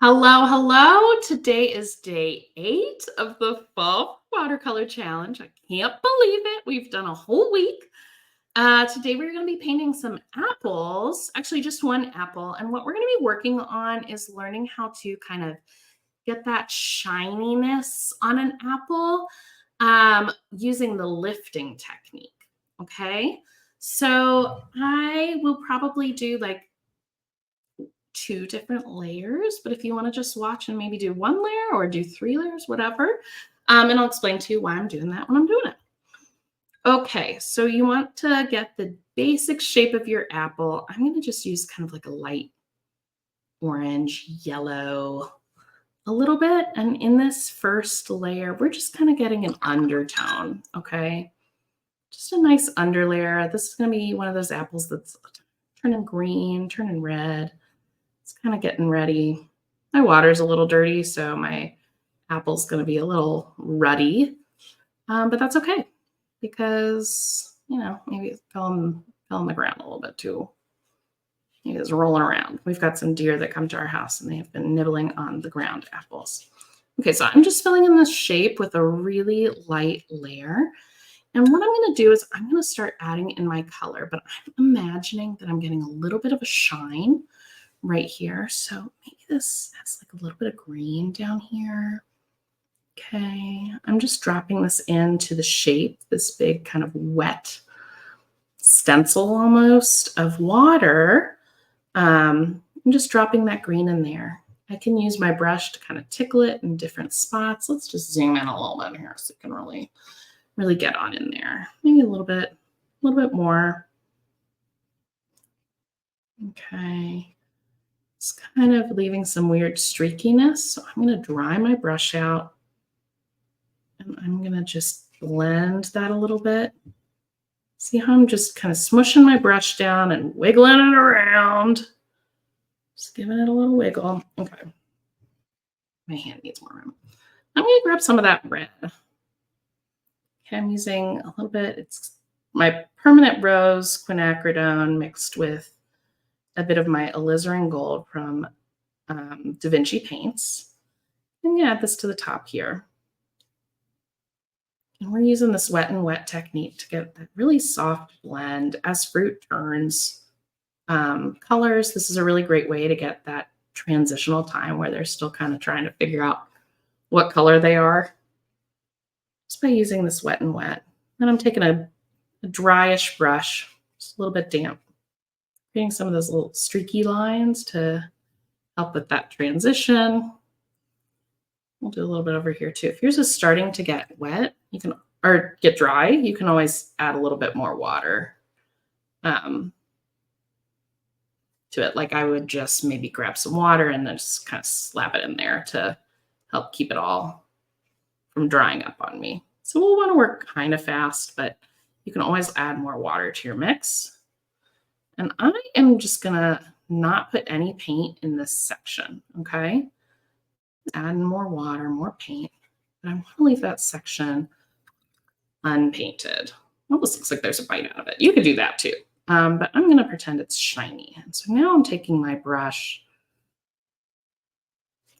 Hello, hello. Today is day 8 of the Fall Watercolor Challenge. I can't believe it. We've done a whole week. Today we're going to be painting some apples, actually just one apple. And what we're going to be working on is learning how to kind of get that shininess on an apple using the lifting technique. Okay. So I will probably do like 2 different layers, but if you want to just watch and maybe do 1 layer or do 3 layers, whatever. And I'll explain to you why I'm doing that when I'm doing it. Okay, so you want to get the basic shape of your apple. I'm going to just use kind of like a light orange, yellow, a little bit. And in this first layer, we're just kind of getting an undertone, okay? Just a nice underlayer. This is going to be one of those apples that's turning green, turning red. It's kind of getting ready. My water's a little dirty, so my apple's going to be a little ruddy, but that's okay because, maybe it fell on the ground a little bit too. Maybe it's rolling around. We've got some deer that come to our house, and they have been nibbling on the ground apples. Okay, so I'm just filling in this shape with a really light layer. And what I'm going to do is I'm going to start adding in my color, but I'm imagining that I'm getting a little bit of a shine right here. So maybe this has like a little bit of green down here. Okay, I'm just dropping this into the shape, this big kind of wet stencil almost of water. I'm just dropping that green in there. I can use my brush to kind of tickle it in different spots. Let's just zoom in a little bit here so you can really get on in there. Maybe a little bit more. Okay. It's kind of leaving some weird streakiness. So I'm going to dry my brush out and I'm going to just blend that a little bit. See how I'm just kind of smushing my brush down and wiggling it around. Just giving it a little wiggle. Okay. My hand needs more room. I'm going to grab some of that red. Okay, I'm using a little bit. It's my permanent rose quinacridone mixed with a bit of my alizarin gold from Da Vinci Paints. I'm going to add this to the top here. And we're using this wet and wet technique to get that really soft blend as fruit turns colors. This is a really great way to get that transitional time where they're still kind of trying to figure out what color they are. Just by using this wet and wet. Then I'm taking a dryish brush, just a little bit damp, creating some of those little streaky lines to help with that transition. We'll do a little bit over here too. If yours is starting to get wet, or get dry, you can always add a little bit more water to it. Like I would just maybe grab some water and then just kind of slap it in there to help keep it all from drying up on me. So we'll want to work kind of fast, but you can always add more water to your mix. And I am just going to not put any paint in this section, okay? Adding more water, more paint. But I want to leave that section unpainted. Almost looks like there's a bite out of it. You could do that too. But I'm going to pretend it's shiny. And so now I'm taking my brush.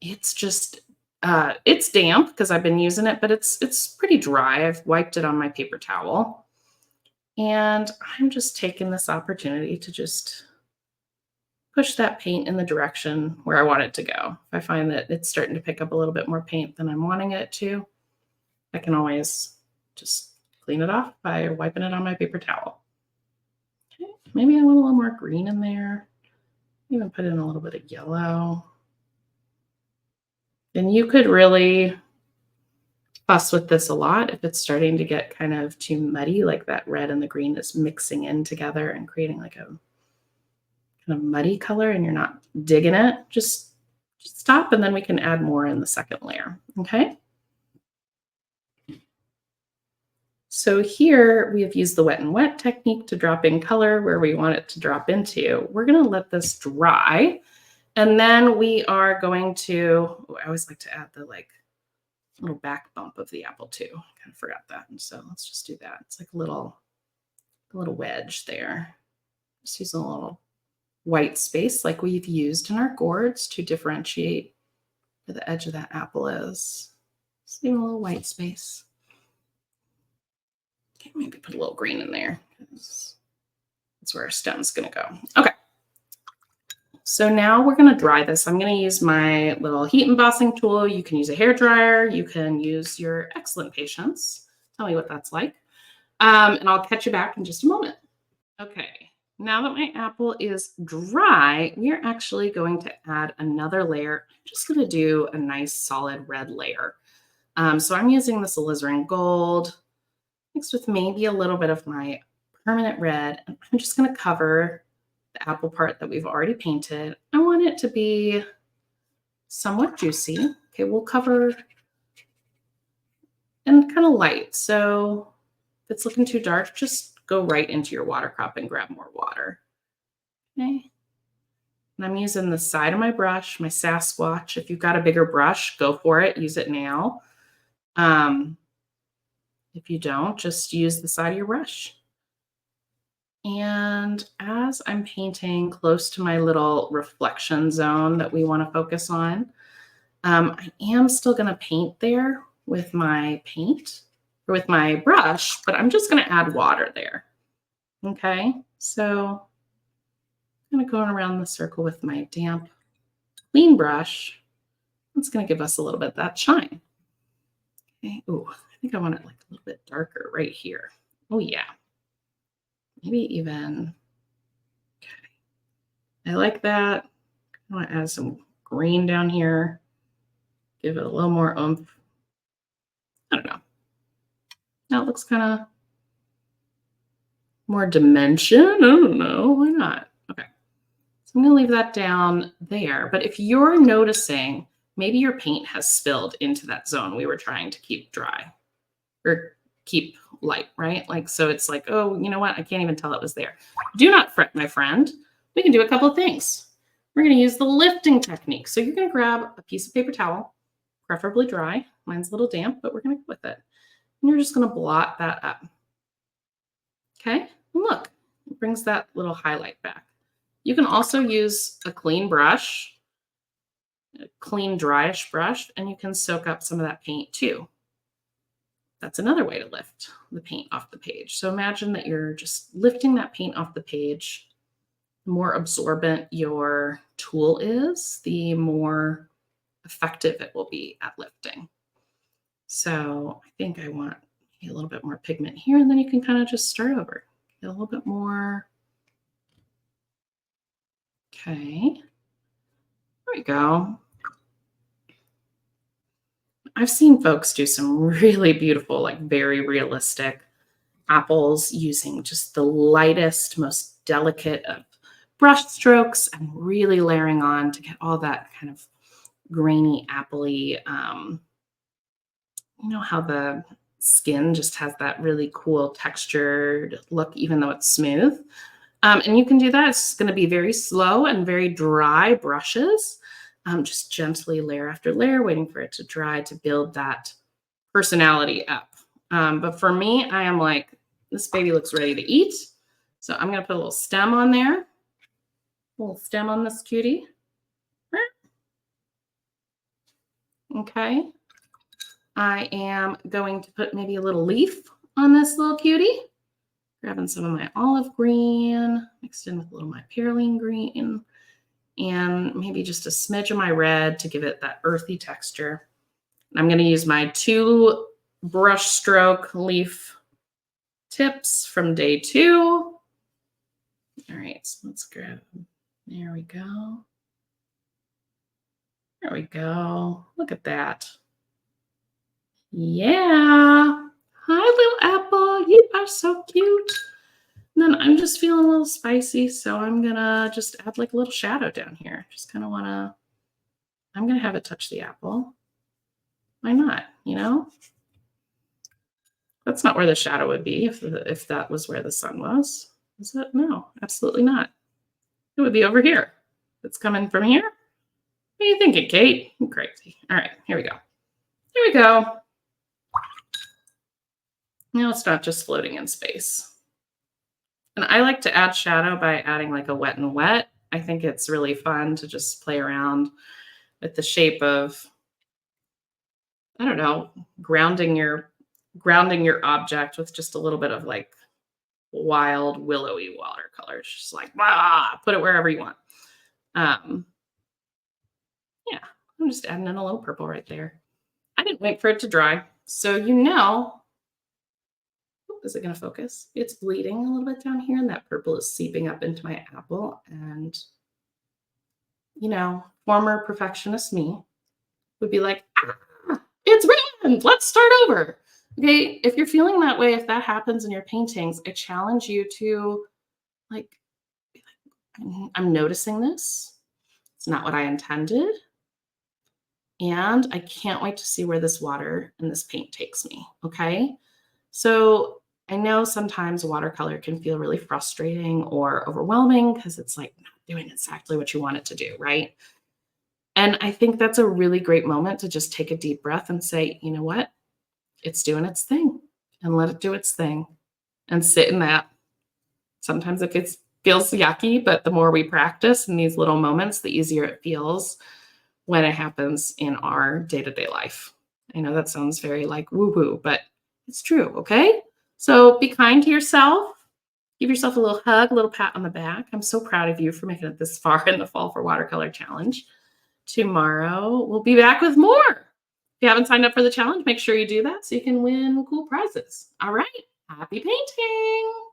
It's just, it's damp because I've been using it, but it's pretty dry. I've wiped it on my paper towel. And I'm just taking this opportunity to just push that paint in the direction where I want it to go. If I find that it's starting to pick up a little bit more paint than I'm wanting it to, I can always just clean it off by wiping it on my paper towel. Okay, maybe I want a little more green in there. Even put in a little bit of yellow. And you could really fuss with this a lot if it's starting to get kind of too muddy, like that red and the green is mixing in together and creating like a kind of muddy color and you're not digging it. Just stop and then we can add more in the second layer, okay? So here we have used the wet and wet technique to drop in color where we want it to drop into. We're going to let this dry. And then we are going to, I always like to add the little back bump of the apple too. I kind of forgot that. And so let's just do that. It's like a little wedge there. Just using a little white space like we've used in our gourds to differentiate where the edge of that apple is. Just leave a little white space. Okay, maybe put a little green in there. That's where our stem's gonna go. Okay. So now we're gonna dry this. I'm gonna use my little heat embossing tool. You can use a hair dryer. You can use your excellent patience. Tell me what that's like. And I'll catch you back in just a moment. Okay, now that my apple is dry, we're actually going to add another layer. I'm just going to do a nice solid red layer. So I'm using this alizarin gold mixed with maybe a little bit of my permanent red. And I'm just going to cover the apple part that we've already painted. I want it to be somewhat juicy. Okay, we'll cover and kind of light. So if it's looking too dark, just go right into your water cup and grab more water. Okay. And I'm using the side of my brush, my Sasquatch. If you've got a bigger brush, go for it. Use it now. If you don't, just use the side of your brush. And as I'm painting close to my little reflection zone that we want to focus on, I am still going to paint there with my paint or with my brush, but I'm just going to add water there. Okay, so I'm going to go around the circle with my damp, clean brush. It's going to give us a little bit of that shine. Okay, oh, I think I want it like a little bit darker right here. Oh yeah, maybe even, okay. I like that. I want to add some green down here. Give it a little more oomph. I don't know. Now it looks kind of more dimension. I don't know. Why not? Okay. So I'm going to leave that down there. But if you're noticing, maybe your paint has spilled into that zone we were trying to keep dry or keep light, right? Like, so it's like, oh, you know what? I can't even tell it was there. Do not fret, my friend. We can do a couple of things. We're going to use the lifting technique. So you're going to grab a piece of paper towel, preferably dry. Mine's a little damp, but we're going to go with it. And you're just going to blot that up. Okay, and look, it brings that little highlight back. You can also use a clean brush, a clean dryish brush, and you can soak up some of that paint too. That's another way to lift the paint off the page. So imagine that you're just lifting that paint off the page. The more absorbent your tool is, the more effective it will be at lifting. So I think I want a little bit more pigment here, and then you can kind of just start over. Get a little bit more. Okay, there we go. I've seen folks do some really beautiful, like very realistic apples using just the lightest, most delicate of brush strokes and really layering on to get all that kind of grainy, appley, you know how the skin just has that really cool textured look, even though it's smooth. And you can do that. It's going to be very slow and very dry brushes. Just gently layer after layer, waiting for it to dry to build that personality up. But for me, I am like, this baby looks ready to eat. So I'm going to put a little stem on there. A little stem on this cutie. Okay. I am going to put maybe a little leaf on this little cutie. Grabbing some of my olive green, mixed in with a little of my perylene green, and maybe just a smidge of my red to give it that earthy texture. And I'm going to use my 2 brush stroke leaf tips from day 2. All right, so let's grab, there we go. There we go. Look at that. Yeah. Hi, little apple. You are so cute. And then I'm just feeling a little spicy, so I'm gonna just add like a little shadow down here. Just kind of wanna, I'm gonna have it touch the apple. Why not, you know? That's not where the shadow would be if that was where the sun was. Is it? No, absolutely not. It would be over here. It's coming from here. What are you thinking, Kate? You're crazy. All right, here we go. Here we go. Now it's not just floating in space. And I like to add shadow by adding like a wet and wet. I think it's really fun to just play around with the shape of I don't know, grounding your object with just a little bit of like wild willowy watercolor. It's just like, put it wherever you want. Um, yeah, I'm just adding in a little purple right there. I didn't wait for it to dry. So is it going to focus? It's bleeding a little bit down here, and that purple is seeping up into my apple. And, former perfectionist me would be like, it's ruined. Let's start over. Okay. If you're feeling that way, if that happens in your paintings, I challenge you to like, I'm noticing this. It's not what I intended. And I can't wait to see where this water and this paint takes me. Okay. So I know sometimes watercolor can feel really frustrating or overwhelming because it's like not doing exactly what you want it to do. Right. And I think that's a really great moment to just take a deep breath and say, you know what? It's doing its thing, and let it do its thing and sit in that. Sometimes it feels yucky, but the more we practice in these little moments, the easier it feels when it happens in our day-to-day life. I know that sounds very like woo-woo, but it's true, okay? So be kind to yourself. Give yourself a little hug, a little pat on the back. I'm so proud of you for making it this far in the Fall for Watercolor Challenge. Tomorrow, we'll be back with more. If you haven't signed up for the challenge, make sure you do that so you can win cool prizes. All right. Happy painting.